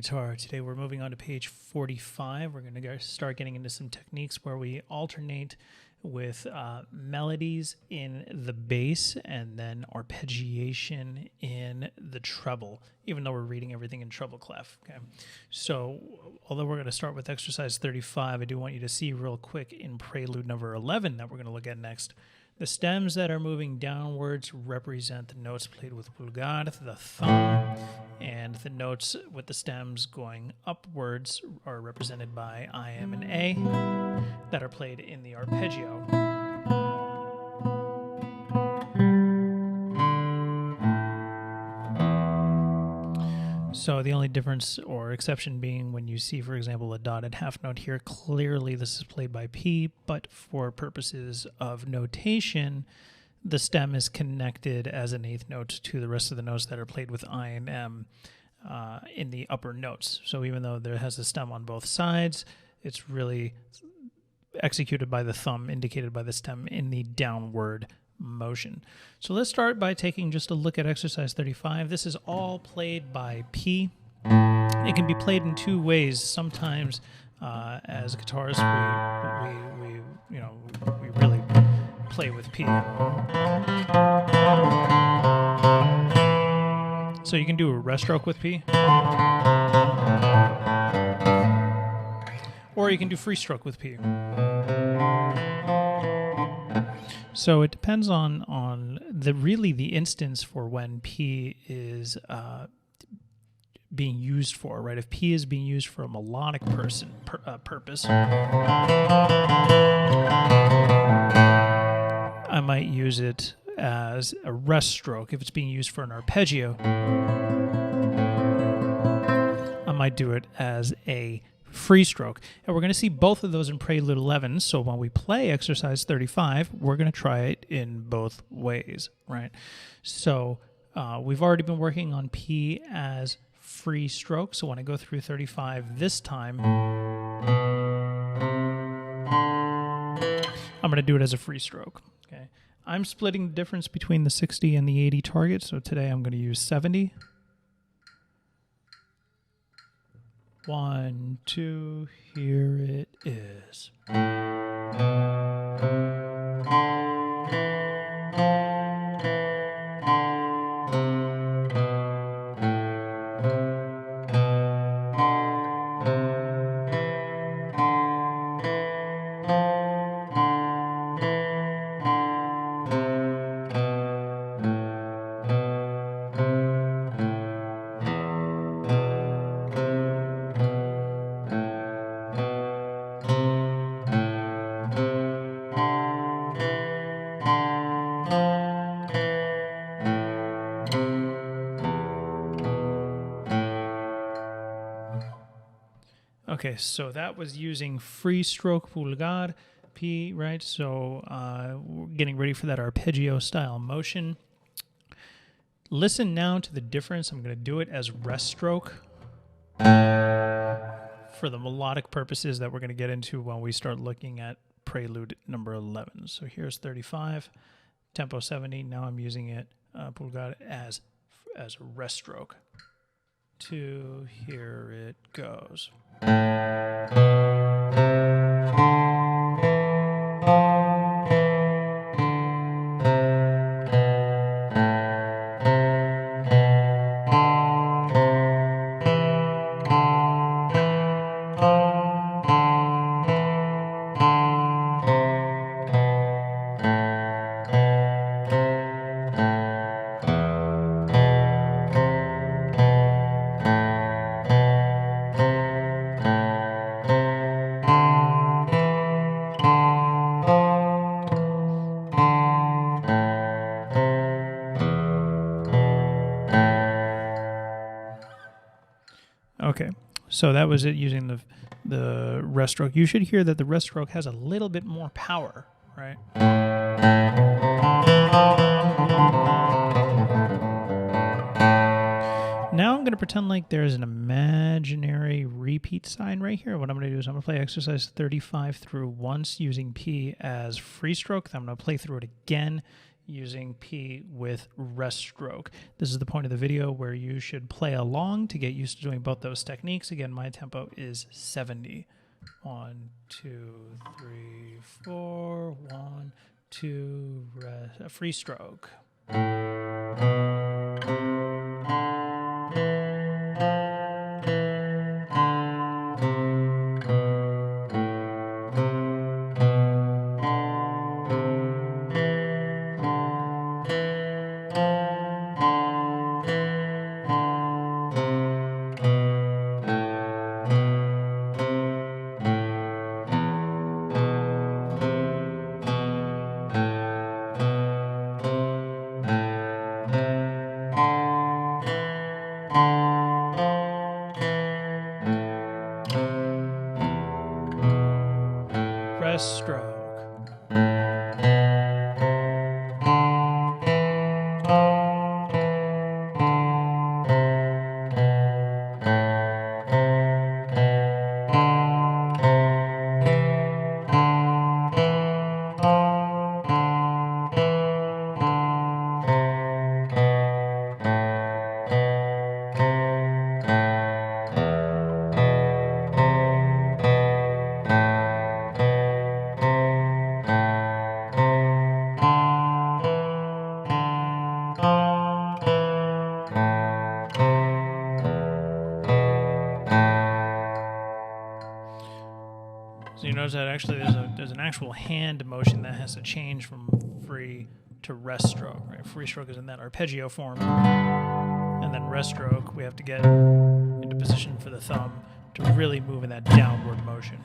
guitar. Today we're moving on to page 45. We're going to start getting into some techniques where we alternate with melodies in the bass and then arpeggiation in the treble, even though we're reading everything in treble clef. Okay, so although we're going to start with exercise 35, I do want you to see real quick in prelude number 11 that we're going to look at next. The stems that are moving downwards represent the notes played with pulgar, the thumb, and the notes with the stems going upwards are represented by I, M, and A that are played in the arpeggio. So the only difference or exception being when you see, for example, a dotted half note here, clearly this is played by P, but for purposes of notation, the stem is connected as an eighth note to the rest of the notes that are played with I and M in the upper notes. So even though there has a stem on both sides, it's really executed by the thumb, indicated by the stem in the downward motion. So let's start by taking just a look at exercise 35. This is all played by P. It can be played in two ways. Sometimes as guitarists we really play with P. So you can do a rest stroke with P, or you can do free stroke with P. So it depends on the instance for when P is being used for, right? If P is being used for a melodic purpose, I might use it as a rest stroke. If it's being used for an arpeggio, I might do it as a free stroke. And we're going to see both of those in prelude 11. So when we play exercise 35, we're going to try it in both ways, right? So we've already been working on P as free stroke. So when I go through 35 this time, I'm going to do it as a free stroke. Okay. I'm splitting the difference between the 60 and the 80 target. So today I'm going to use 70. 1, 2, here it is. Okay, so that was using free stroke pulgar, P, right? So we're getting ready for that arpeggio style motion. Listen now to the difference. I'm going to do it as rest stroke for the melodic purposes that we're going to get into when we start looking at prelude number 11. So here's 35, tempo 70. Now I'm using it, pulgar, as a rest stroke. 2, here it goes. Okay, so that was it using the rest stroke. You should hear that the rest stroke has a little bit more power, right? Now I'm going to pretend like there's an imaginary repeat sign right here. What I'm going to do is I'm going to play exercise 35 through once using P as free stroke. Then I'm going to play through it again using P with rest stroke. This is the point of the video where you should play along to get used to doing both those techniques. Again, my tempo is 70. 1, 2, 3, 4, 1, 2, rest, a free stroke. Rest stroke. So you notice that actually there's an actual hand motion that has to change from free to rest stroke. Right? Free stroke is in that arpeggio form, and then rest stroke we have to get into position for the thumb to really move in that downward motion.